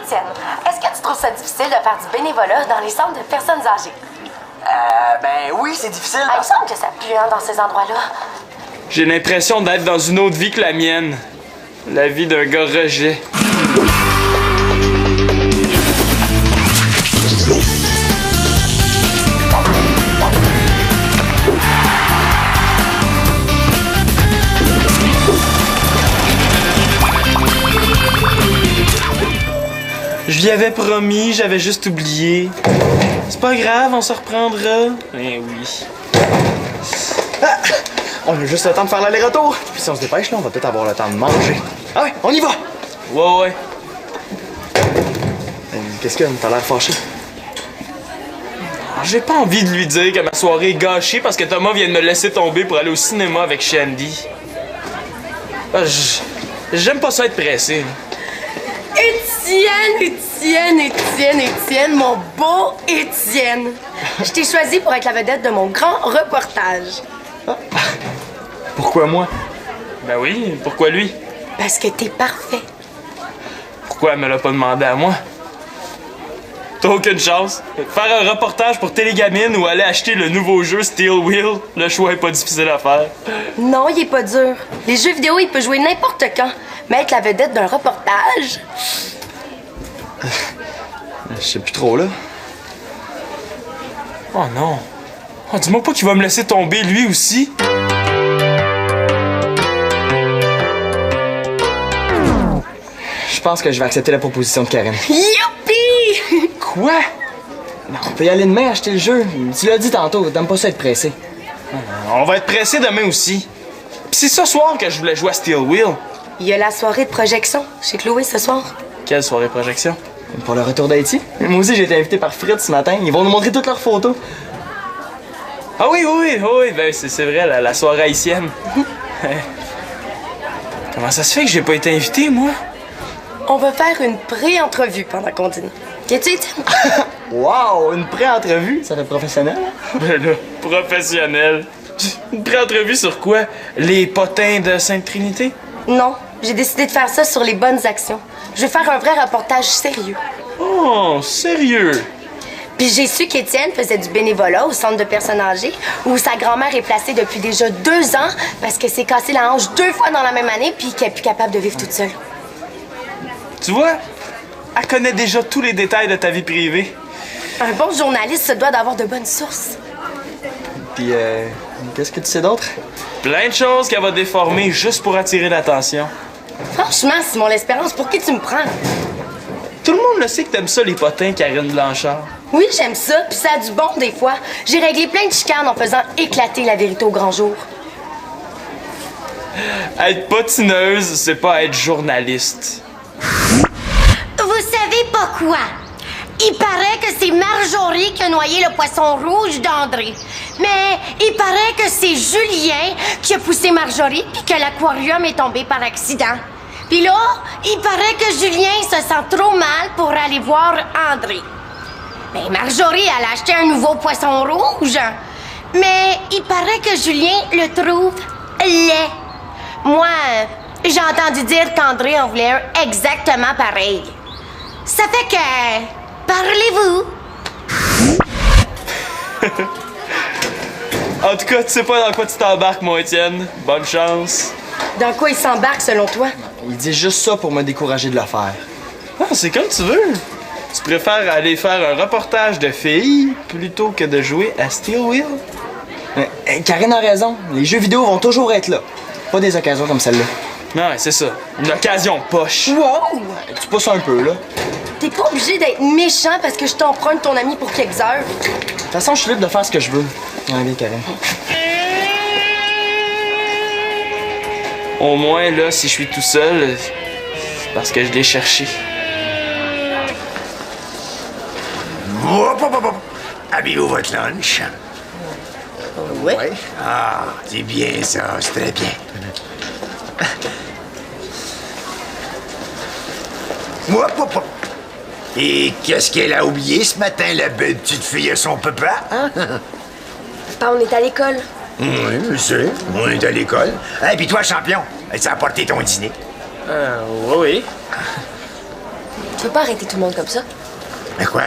Étienne, est-ce que tu trouves ça difficile de faire du bénévolat dans les centres de personnes âgées? Ben oui, c'est difficile. Il me semble que ça pue, hein, dans ces endroits-là. J'ai l'impression d'être dans une autre vie que la mienne. La vie d'un gars rejet. Je lui avais promis, j'avais juste oublié. C'est pas grave, on se reprendra. Eh oui. Ah! On a juste le temps de faire l'aller-retour. Puis si on se dépêche, là, on va peut-être avoir le temps de manger. Ah ouais, on y va! Ouais. Qu'est-ce que t'as l'air fâché? J'ai pas envie de lui dire que ma soirée est gâchée parce que Thomas vient de me laisser tomber pour aller au cinéma avec Shandy. J'aime pas ça être pressé. Étienne, mon beau Étienne. Je t'ai choisi pour être la vedette de mon grand reportage. Ah. Pourquoi moi? Ben oui, pourquoi lui? Parce que t'es parfait. Pourquoi elle me l'a pas demandé à moi? T'as aucune chance. Faire un reportage pour Télégamine ou aller acheter le nouveau jeu Steel Wheel, le choix est pas difficile à faire. Non, il est pas dur. Les jeux vidéo, il peut jouer n'importe quand. Mais être la vedette d'un reportage... Je sais plus trop, là. Oh non. Oh, dis-moi pas qu'il va me laisser tomber lui aussi. Je pense que je vais accepter la proposition de Karen. Youpi! Quoi? Non, on peut y aller demain acheter le jeu. Tu l'as dit tantôt, t'aimes pas ça être pressé. On va être pressé demain aussi. Pis c'est ce soir que je voulais jouer à Steel Wheel. Il y a la soirée de projection chez Chloé ce soir. Quelle soirée projection? Pour le retour d'Haïti. Moi aussi, j'ai été invité par Fritz ce matin. Ils vont nous montrer toutes leurs photos. Ah oui, ben c'est vrai, la soirée haïtienne. Comment ça se fait que j'ai pas été invité, moi? On va faire une pré-entrevue pendant qu'on dîne. Qu'est-ce que tu dis? Wow, une pré-entrevue? Ça fait professionnel? Ben là, professionnel. Une pré-entrevue sur quoi? Les potins de Sainte-Trinité? Non, j'ai décidé de faire ça sur les bonnes actions. Je vais faire un vrai reportage sérieux. Oh, sérieux? Puis j'ai su qu'Étienne faisait du bénévolat au centre de personnes âgées où sa grand-mère est placée depuis déjà 2 ans parce qu'elle s'est cassé la hanche 2 fois dans la même année puis qu'elle est plus capable de vivre toute seule. Tu vois? Elle connaît déjà tous les détails de ta vie privée. Un bon journaliste se doit d'avoir de bonnes sources. Puis, qu'est-ce que tu sais d'autre? Plein de choses qu'elle va déformer juste pour attirer l'attention. Franchement, Simon L'Espérance, pour qui tu me prends? Tout le monde le sait que t'aimes ça, les potins, Karine Blanchard. Oui, j'aime ça, puis ça a du bon des fois. J'ai réglé plein de chicanes en faisant éclater la vérité au grand jour. Être potineuse, c'est pas être journaliste. Vous savez pas quoi? Il paraît que c'est Marjorie qui a noyé le poisson rouge d'André. Mais il paraît que c'est Julien qui a poussé Marjorie puis que l'aquarium est tombé par accident. Puis là, il paraît que Julien se sent trop mal pour aller voir André. Mais Marjorie, elle a acheté un nouveau poisson rouge. Mais il paraît que Julien le trouve laid. Moi, j'ai entendu dire qu'André en voulait un exactement pareil. Ça fait que... Parlez-vous? En tout cas, tu sais pas dans quoi tu t'embarques, mon Étienne. Bonne chance. Dans quoi il s'embarque, selon toi? Il dit juste ça pour me décourager de le faire. Ah, c'est comme tu veux. Tu préfères aller faire un reportage de filles plutôt que de jouer à Steel Wheel? Karine a raison. Les jeux vidéo vont toujours être là. Pas des occasions comme celle-là. Ouais, c'est ça. Une occasion poche. Wow! Tu pousses un peu, là. T'es pas obligé d'être méchant parce que je t'emprunte ton ami pour quelques heures. De toute façon, je suis libre de faire ce que je veux. Ouais, bien, Karine. Au moins, là, si je suis tout seul, c'est parce que je l'ai cherché. Hop, hop, hop, hop. Avez-vous votre lunch? Oui. Ah, c'est bien ça, c'est très bien. Hop, hop, hop. Et qu'est-ce qu'elle a oublié ce matin, la belle petite fille à son papa? Hein? Papa, on est à l'école. Oui, monsieur, on est à l'école. Et puis toi, champion, as-tu apporté ton dîner? Oui. Tu veux pas arrêter tout le monde comme ça? Mais quoi?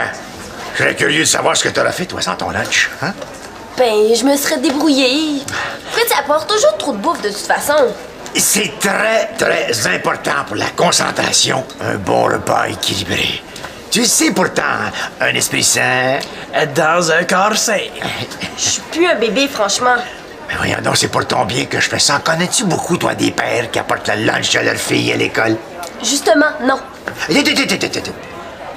Je serais curieux de savoir ce que t'auras fait, toi, sans ton lunch, hein? Ben, je me serais débrouillée. Fritz apporte toujours trop de bouffe de toute façon. C'est très, très important pour la concentration, un bon repas équilibré. Tu sais pourtant, un esprit sain... Dans un corps sain. Je suis plus un bébé, franchement. Mais voyons donc, c'est pour ton bien que je fais ça. Connais-tu beaucoup, toi, des pères qui apportent le lunch à leurs filles à l'école? Justement, non. Je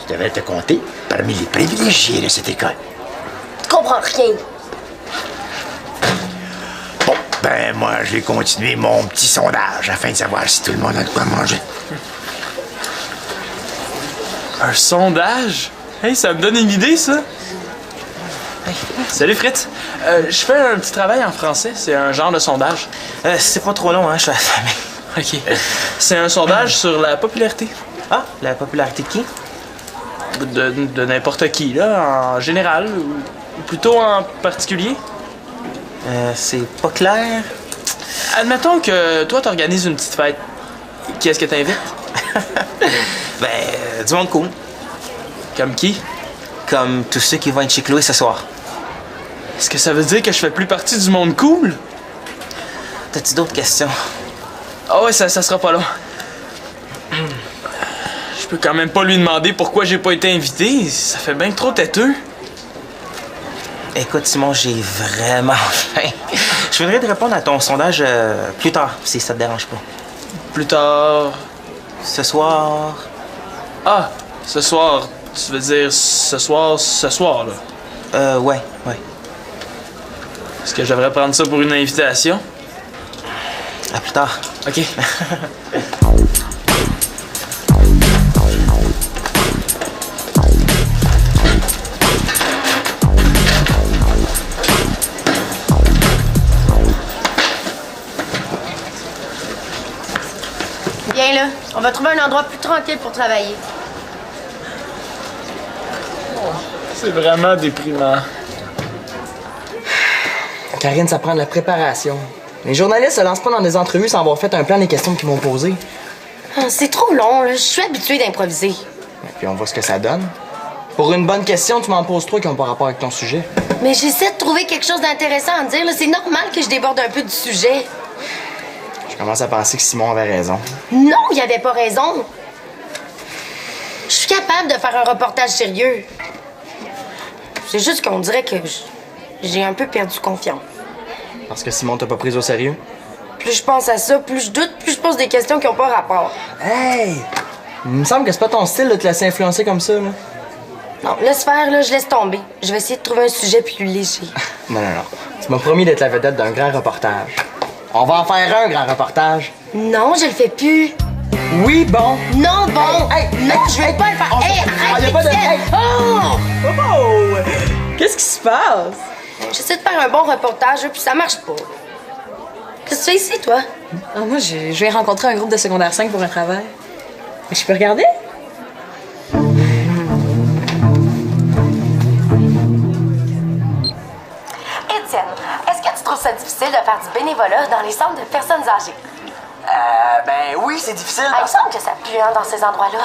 devrais te compter parmi les privilégiés de cette école. Tu comprends rien. Bon, ben moi, je vais continuer mon petit sondage afin de savoir si tout le monde a de quoi manger. Un sondage? Hey, ça me donne une idée, ça. Hey, salut Fritz. Je fais un petit travail en français. C'est un genre de sondage. C'est pas trop long, hein, je suis affamé. OK. C'est un sondage sur la popularité. Ah, la popularité de qui? De n'importe qui, là, en général, ou plutôt en particulier. C'est pas clair. Admettons que toi, t'organises une petite fête. Qui est-ce que t'invites? Du monde cool. Comme qui? Comme tous ceux qui vont être chez Chloé ce soir. Est-ce que ça veut dire que je fais plus partie du monde cool? T'as-tu d'autres questions? Ah ouais, ça sera pas long. Je peux quand même pas lui demander pourquoi j'ai pas été invité. Ça fait bien trop têteux. Écoute, Simon, j'ai vraiment faim. Je voudrais te répondre à ton sondage plus tard, si ça te dérange pas. Plus tard... Ce soir... Ah, ce soir. Tu veux dire ce soir, là? Ouais. Est-ce que je devrais prendre ça pour une invitation? À plus tard. OK. Viens là, on va trouver un endroit plus tranquille pour travailler. C'est vraiment déprimant. Karine, ça prend de la préparation. Les journalistes se lancent pas dans des entrevues sans avoir fait un plan des questions qu'ils vont poser. Ah, c'est trop long, là. Je suis habituée d'improviser. Et puis on voit ce que ça donne. Pour une bonne question, tu m'en poses trois qui n'ont pas rapport avec ton sujet. Mais j'essaie de trouver quelque chose d'intéressant à dire, là. C'est normal que je déborde un peu du sujet. Je commence à penser que Simon avait raison. Non, il avait pas raison. Je suis capable de faire un reportage sérieux. C'est juste qu'on dirait que j'ai un peu perdu confiance. Parce que Simon t'a pas pris au sérieux? Plus je pense à ça, plus je doute, plus je pose des questions qui n'ont pas rapport. Hey! Il me semble que c'est pas ton style de te laisser influencer comme ça, là. Non, laisse faire, là, je laisse tomber. Je vais essayer de trouver un sujet plus léger. Non. Tu m'as promis d'être la vedette d'un grand reportage. On va en faire un grand reportage. Non, je le fais plus. Oui, bon. Non, bon. Non, je veux pas le faire. Hey, arrête, y a pas de... Pixel. Oh! Oh! Qu'est-ce qui se passe? J'essaie de faire un bon reportage, puis ça marche pas. Qu'est-ce que tu fais ici, toi? Ah, moi, je vais rencontrer un groupe de secondaire 5 pour un travail. Mais je peux regarder? Étienne, est-ce que tu trouves ça difficile de faire du bénévolat dans les centres de personnes âgées? Ben oui, c'est difficile. Ah, il me semble que ça pue, hein, dans ces endroits-là.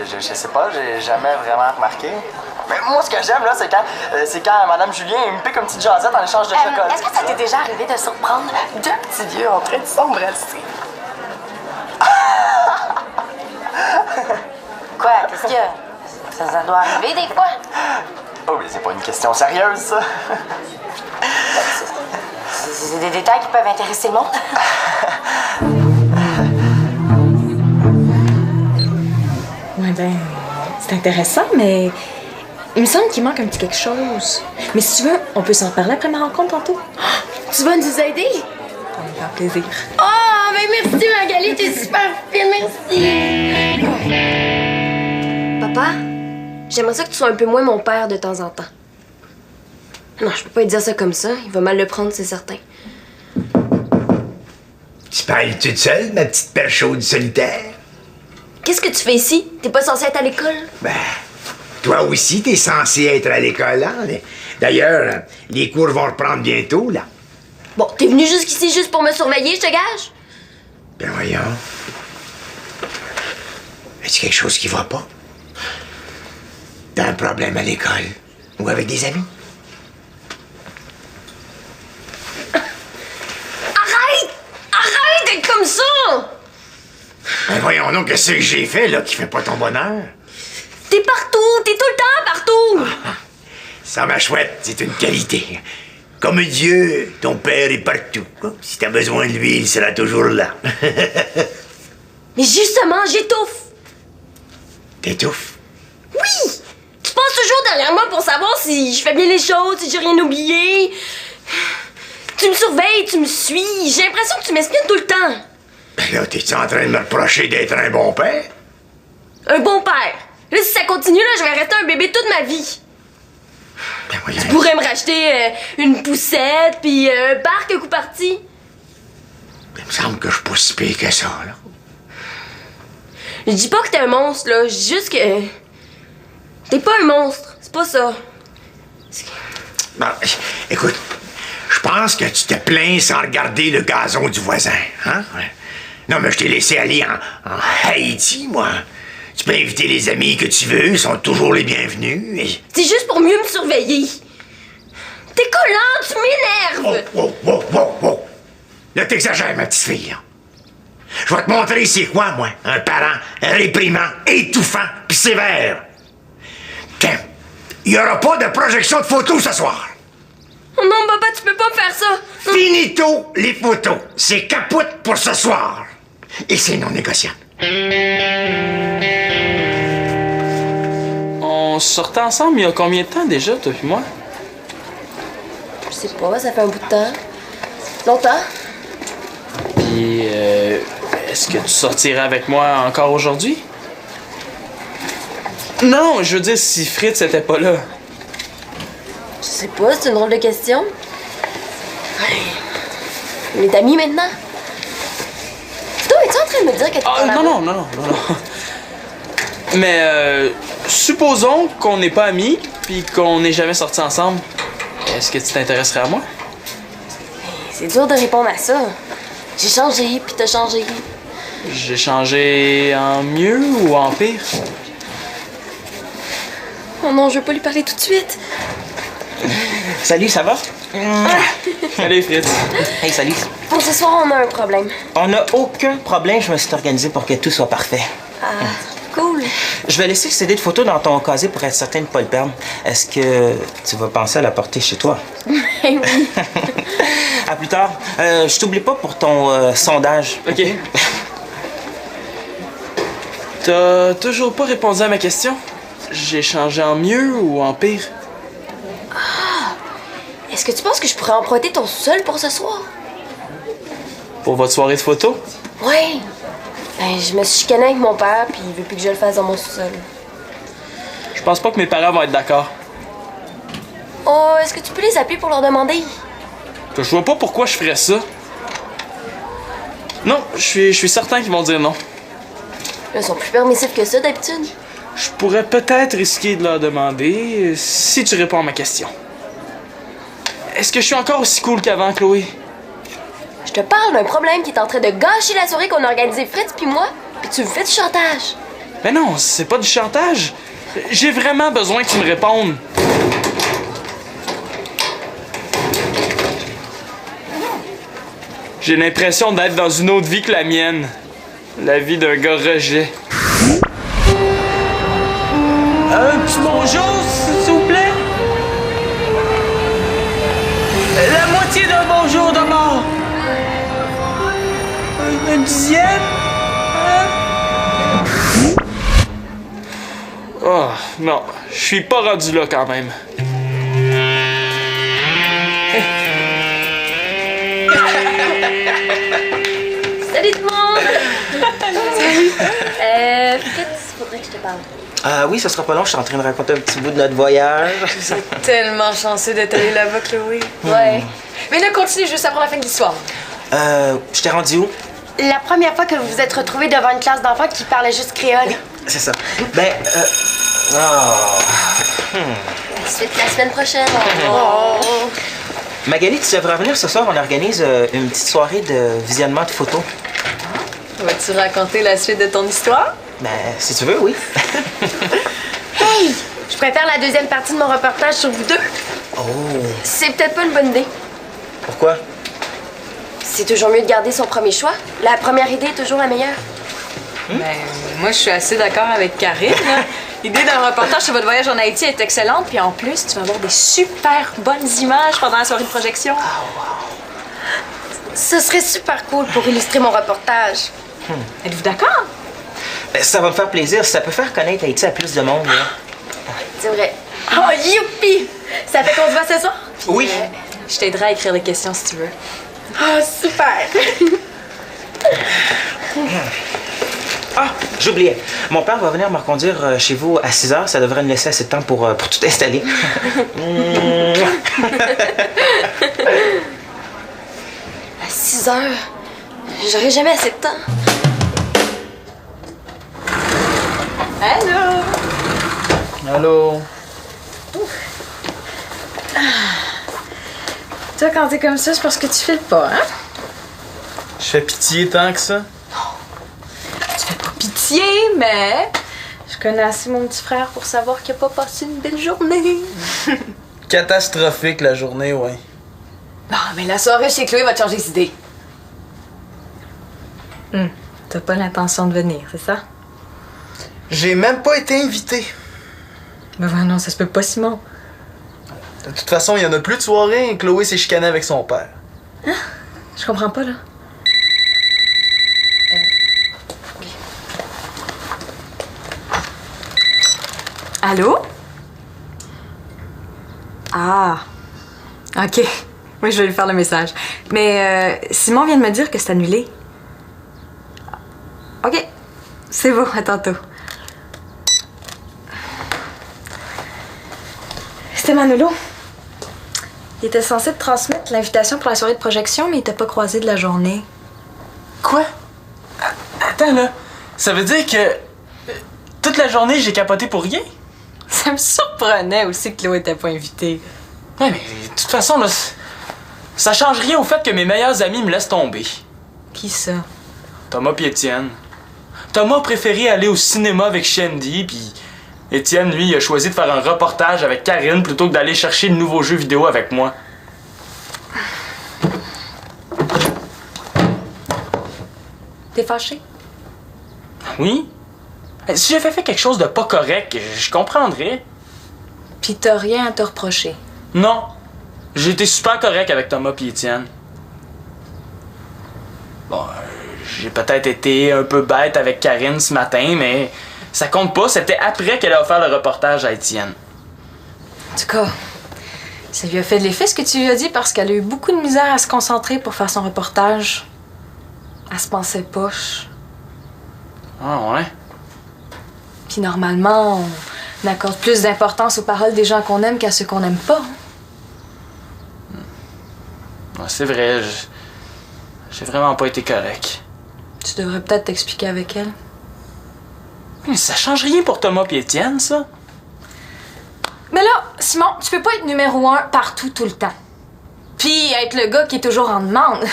Je sais pas, j'ai jamais vraiment remarqué. Mais moi, ce que j'aime, là, c'est quand Madame Julien me pique une petite jasette en échange de chocolat. Est-ce que ça t'est déjà arrivé de surprendre deux petits vieux en train de s'embrasser? Quoi? Qu'est-ce qu'il y a? Ça doit arriver des fois. Oh, mais c'est pas une question sérieuse, ça. C'est des détails qui peuvent intéresser le monde. Ouais, ben, c'est intéressant, mais il me semble qu'il manque un petit quelque chose. Mais si tu veux, on peut s'en parler après ma rencontre tantôt. Tu vas nous aider? Ça va me faire plaisir. Oh, mais merci Magali, t'es super fine, merci. Papa, j'aimerais ça que tu sois un peu moins mon père de temps en temps. Non, je peux pas lui dire ça comme ça. Il va mal le prendre, c'est certain. Tu parles toute seule, ma petite perche chaude solitaire? Qu'est-ce que tu fais ici? T'es pas censé être à l'école? Ben, toi aussi, t'es censé être à l'école, hein? D'ailleurs, les cours vont reprendre bientôt, là. Bon, t'es venu jusqu'ici juste pour me surveiller, je te gage? Ben voyons. As-tu quelque chose qui va pas? T'as un problème à l'école? Ou avec des amis? Arrête d'être comme ça! Ben voyons donc, qu'est-ce que j'ai fait, là, qui fait pas ton bonheur? T'es partout, t'es tout le temps partout! Ça, ma chouette, c'est une qualité. Comme Dieu, ton père est partout. Si t'as besoin de lui, il sera toujours là. Mais justement, j'étouffe! T'étouffes? Oui! Tu passes toujours derrière moi pour savoir si je fais bien les choses, si j'ai rien oublié. Tu me surveilles, tu me suis. J'ai l'impression que tu m'espionnes tout le temps. Ben là, t'es-tu en train de me reprocher d'être un bon père? Un bon père. Là, si ça continue, là, je vais rester un bébé toute ma vie. Ben voyons. Tu pourrais me racheter une poussette, puis un parc à coup parti. Il me semble que je suis pas si pire que ça, là. Je dis pas que t'es un monstre, là. Je dis juste que... T'es pas un monstre. C'est pas ça. Bon, écoute, je pense que tu te plains sans regarder le gazon du voisin, hein? Non, mais je t'ai laissé aller en Haïti, moi. Tu peux inviter les amis que tu veux, ils sont toujours les bienvenus. Et... C'est juste pour mieux me surveiller. T'es collant, tu m'énerves. Oh. Là, t'exagères, ma petite fille, là. Je vais te montrer c'est quoi, moi, un parent réprimant, étouffant, puis sévère. Tiens, il n'y aura pas de projection de photos ce soir. Oh non, papa, tu peux pas me faire ça. Finito les photos. C'est capote pour ce soir. Et c'est non négociable. On sortait ensemble il y a combien de temps déjà, toi et moi? Je sais pas, ça fait un bout de temps. Longtemps? Puis, est-ce que tu sortirais avec moi encore aujourd'hui? Non, je veux dire, si Fritz était pas là. Je sais pas, c'est une drôle de question. On est amis maintenant? Toi, es-tu en train de me dire que t'es en amour? Non. Mais, supposons qu'on n'est pas amis, puis qu'on n'est jamais sortis ensemble. Est-ce que tu t'intéresserais à moi? C'est dur de répondre à ça. J'ai changé, puis t'as changé. J'ai changé en mieux ou en pire? Oh non, je veux pas lui parler tout de suite. Salut, ça va? Salut, Fritz. Hey, salut. Pour ce soir, on a un problème. On n'a aucun problème, je me suis organisé pour que tout soit parfait. Ah, cool. Je vais laisser le CD de photos dans ton casier pour être certain de ne pas le perdre. Est-ce que tu vas penser à la porter chez toi? Oui. À plus tard. Je t'oublie pas pour ton sondage. OK. T'as toujours pas répondu à ma question? J'ai changé en mieux ou en pire? Est-ce que tu penses que je pourrais emprunter ton sous-sol pour ce soir? Pour votre soirée de photos? Oui. Ben, je me suis chicanée avec mon père, puis il veut plus que je le fasse dans mon sous-sol. Je pense pas que mes parents vont être d'accord. Oh, est-ce que tu peux les appeler pour leur demander? Je vois pas pourquoi je ferais ça. Non, je suis certain qu'ils vont dire non. Ils sont plus permissifs que ça, d'habitude. Je pourrais peut-être risquer de leur demander si tu réponds à ma question. Est-ce que je suis encore aussi cool qu'avant, Chloé? Je te parle d'un problème qui est en train de gâcher la soirée qu'on a organisée Fritz puis moi, puis tu me fais du chantage. Ben non, c'est pas du chantage. J'ai vraiment besoin que tu me répondes. J'ai l'impression d'être dans une autre vie que la mienne. La vie d'un gars rejet. Un petit bonjour, s'il vous plaît? La moitié d'un bonjour d'abord. Un dixième? Oh, non. Je suis pas rendu là quand même. Salut tout le monde! Salut! Fritz, faudrait que je te parle. Oui, ça sera pas long, je suis en train de raconter un petit bout de notre voyage. C'est tellement chanceux d'être allé là-bas, Chloé. Ouais. Mais là, continue juste après la fin de l'histoire. Je t'ai rendu où? La première fois que vous vous êtes retrouvés devant une classe d'enfants qui parlait juste créole. C'est ça. Ben, La suite la semaine prochaine. Magali, tu devrais venir ce soir, on organise une petite soirée de visionnement de photos. Vas-tu raconter la suite de ton histoire? Ben, si tu veux, oui. Hey! Je préfère la deuxième partie de mon reportage sur vous deux. Oh. C'est peut-être pas une bonne idée. Pourquoi? C'est toujours mieux de garder son premier choix. La première idée est toujours la meilleure. Ben, moi, je suis assez d'accord avec Karine. Là. L'idée d'un reportage sur votre voyage en Haïti est excellente. Puis en plus, tu vas avoir des super bonnes images pendant la soirée de projection. Ce serait super cool pour illustrer mon reportage. Êtes-vous d'accord? Ben, ça va me faire plaisir. Ça peut faire connaître Haïti à plus de monde, là. C'est vrai. Oh, youpi! Ça fait qu'on se voit ce soir? Oui. Je t'aiderai à écrire les questions si tu veux. Oh, super! Ah, j'oubliais. Mon père va venir me reconduire chez vous à 6 h. Ça devrait me laisser assez de temps pour tout installer. À 6 heures? J'aurai jamais assez de temps. Allô? Allô? Toi, quand t'es comme ça, c'est parce que tu files pas, hein? Je fais pitié tant que ça? Pitié, mais je connais assez mon petit frère pour savoir qu'il a pas passé une belle journée. Catastrophique la journée, ouais. Bon, mais la soirée chez Chloé va te changer d'idée. T'as pas l'intention de venir, c'est ça? J'ai même pas été invité. Ben non, ça se peut pas, Simon. De toute façon, il y en a plus de soirée. Chloé s'est chicanée avec son père. Je comprends pas, là. Allô? Ah. OK. Oui, je vais lui faire le message. Mais Simon vient de me dire que c'est annulé. OK. C'est bon, à tantôt. C'était Manolo. Il était censé te transmettre l'invitation pour la soirée de projection, mais il t'a pas croisé de la journée. Quoi? Attends, là. Ça veut dire que toute la journée, j'ai capoté pour rien? Ça me surprenait aussi que Chloé était pas invitée. Ouais, mais de toute façon, là, ça change rien au fait que mes meilleurs amis me laissent tomber. Qui ça? Thomas pis Étienne. Thomas a préféré aller au cinéma avec Shandy, puis Étienne, lui, il a choisi de faire un reportage avec Karine plutôt que d'aller chercher le nouveau jeu vidéo avec moi. T'es fâché? Oui? Si j'avais fait quelque chose de pas correct, je comprendrais. Pis t'as rien à te reprocher. Non. J'ai été super correct avec Thomas pis Étienne. Bon, j'ai peut-être été un peu bête avec Karine ce matin, mais ça compte pas, c'était après qu'elle a offert le reportage à Étienne. En tout cas, ça lui a fait de l'effet ce que tu lui as dit parce qu'elle a eu beaucoup de misère à se concentrer pour faire son reportage. Elle se pensait poche. Ah ouais? Puis normalement, on accorde plus d'importance aux paroles des gens qu'on aime qu'à ceux qu'on n'aime pas. Ouais, c'est vrai, j'ai vraiment pas été correct. Tu devrais peut-être t'expliquer avec elle. Mais ça change rien pour Thomas et Étienne, ça. Mais là, Simon, tu peux pas être numéro 1 partout tout le temps. Puis être le gars qui est toujours en demande.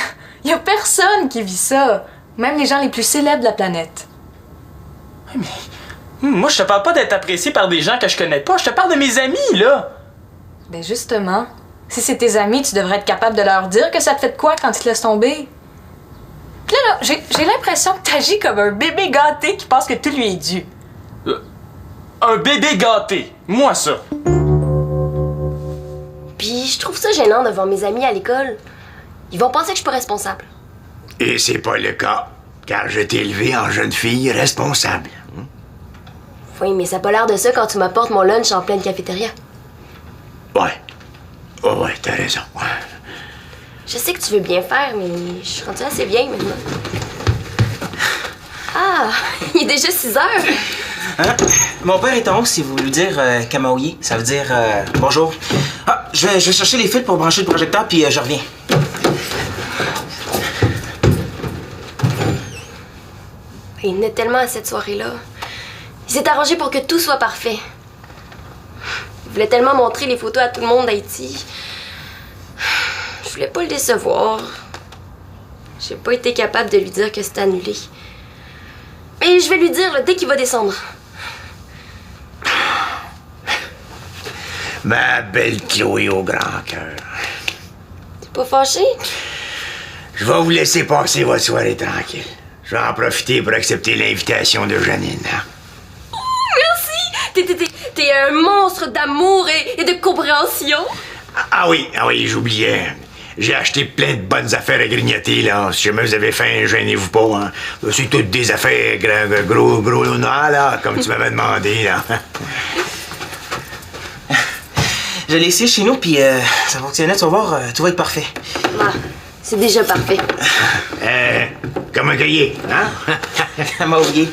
Y a personne qui vit ça. Même les gens les plus célèbres de la planète. Ouais, mais moi, je te parle pas d'être apprécié par des gens que je connais pas. Je te parle de mes amis, là. Ben justement, si c'est tes amis, tu devrais être capable de leur dire que ça te fait de quoi quand ils te laissent tomber. Puis là, j'ai l'impression que t'agis comme un bébé gâté qui pense que tout lui est dû. Un bébé gâté. Moi, ça. Puis je trouve ça gênant devant mes amis à l'école. Ils vont penser que je suis pas responsable. Et c'est pas le cas, car je t'ai élevé en jeune fille responsable. Oui, mais ça a pas l'air de ça quand tu m'apportes mon lunch en pleine cafétéria. Ouais. Oh ouais, t'as raison. Je sais que tu veux bien faire, mais je suis rendue assez vieille maintenant. Ah, il est déjà 6 heures. Hein? Mon père est en haut si vous voulez dire Kamaoui. Ça veut dire bonjour. Ah, je vais chercher les fils pour brancher le projecteur, puis je reviens. Il venait tellement à cette soirée-là. Il s'est arrangé pour que tout soit parfait. Il voulait tellement montrer les photos à tout le monde d'Haïti. Je voulais pas le décevoir. J'ai pas été capable de lui dire que c'était annulé. Et je vais lui dire là, dès qu'il va descendre. Ma belle Chloé au grand cœur. T'es pas fâché? Je vais vous laisser passer votre soirée tranquille. Je vais en profiter pour accepter l'invitation de Janine. Hein? Merci! T'es un monstre d'amour et de compréhension. Ah oui, j'oubliais. J'ai acheté plein de bonnes affaires à grignoter, là. Si jamais vous avez faim, gênez-vous pas, hein. C'est toutes des affaires gros noirs, là, comme tu m'avais demandé, là. Je l'ai essayé chez nous, puis ça fonctionnait, tu vas voir, tout va être parfait. Ah, c'est déjà parfait. Comme un cahier, hein? Elle m'a oublié.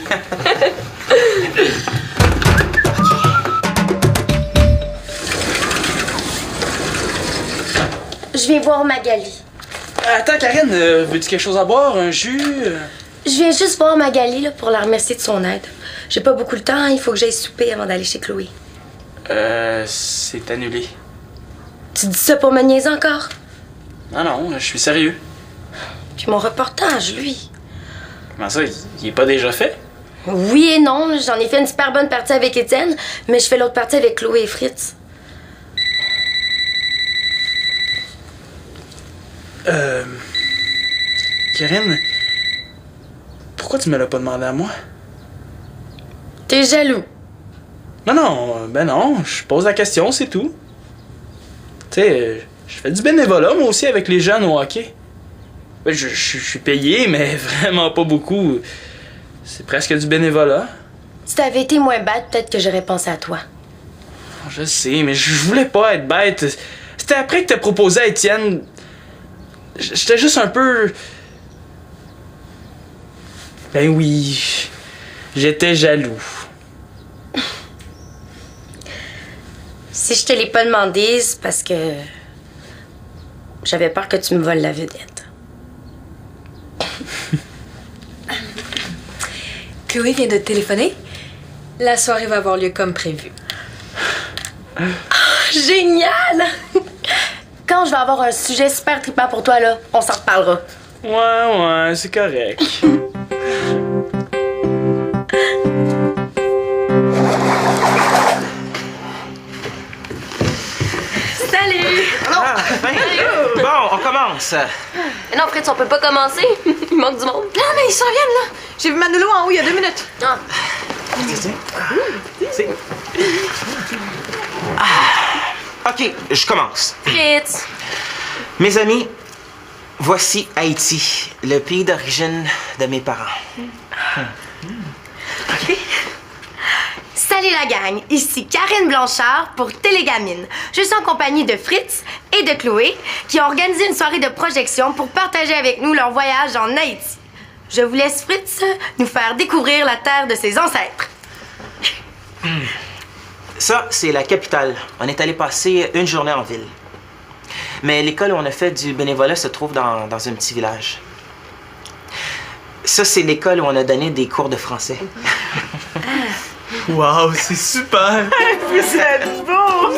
Je vais voir Magali. Attends, Karine, veux-tu quelque chose à boire? Un jus? Je viens juste voir Magali là, pour la remercier de son aide. J'ai pas beaucoup de temps, il faut que j'aille souper avant d'aller chez Chloé. C'est annulé. Tu dis ça pour me niaiser encore? Non, je suis sérieux. Puis mon reportage, lui. Comment ça, il est pas déjà fait? Oui et non, j'en ai fait une super bonne partie avec Étienne, mais je fais l'autre partie avec Chloé et Fritz. Karine, pourquoi tu me l'as pas demandé à moi? T'es jaloux. Non, je pose la question, c'est tout. Tu sais, je fais du bénévolat, moi aussi, avec les jeunes au hockey. Je suis payé, mais vraiment pas beaucoup. C'est presque du bénévolat. Si t'avais été moins bête, peut-être que j'aurais pensé à toi. Je sais, mais je voulais pas être bête. C'était après que t'as proposé à Étienne. J'étais juste un peu... Ben oui, j'étais jaloux. Si je te l'ai pas demandé, c'est parce que j'avais peur que tu me voles la vedette. Chloé vient de te téléphoner. La soirée va avoir lieu comme prévu. Génial! Quand je vais avoir un sujet super trippant pour toi, là, on s'en reparlera. Ouais, c'est correct. Salut! Bon, on commence. Mais non, Fritz, on peut pas commencer. Il manque du monde. Non, mais ils s'en viennent, là. J'ai vu Manolo en haut il y a 2 minutes. Ah. OK, je commence. Fritz! Mes amis, voici Haïti, le pays d'origine de mes parents. Salut la gang, ici Karine Blanchard pour Télégamine. Je suis en compagnie de Fritz et de Chloé qui ont organisé une soirée de projection pour partager avec nous leur voyage en Haïti. Je vous laisse Fritz nous faire découvrir la terre de ses ancêtres. Ça, c'est la capitale. On est allé passer une journée en ville. Mais l'école où on a fait du bénévolat se trouve dans un petit village. Ça, c'est l'école où on a donné des cours de français. Wow, c'est super! Vous êtes beau!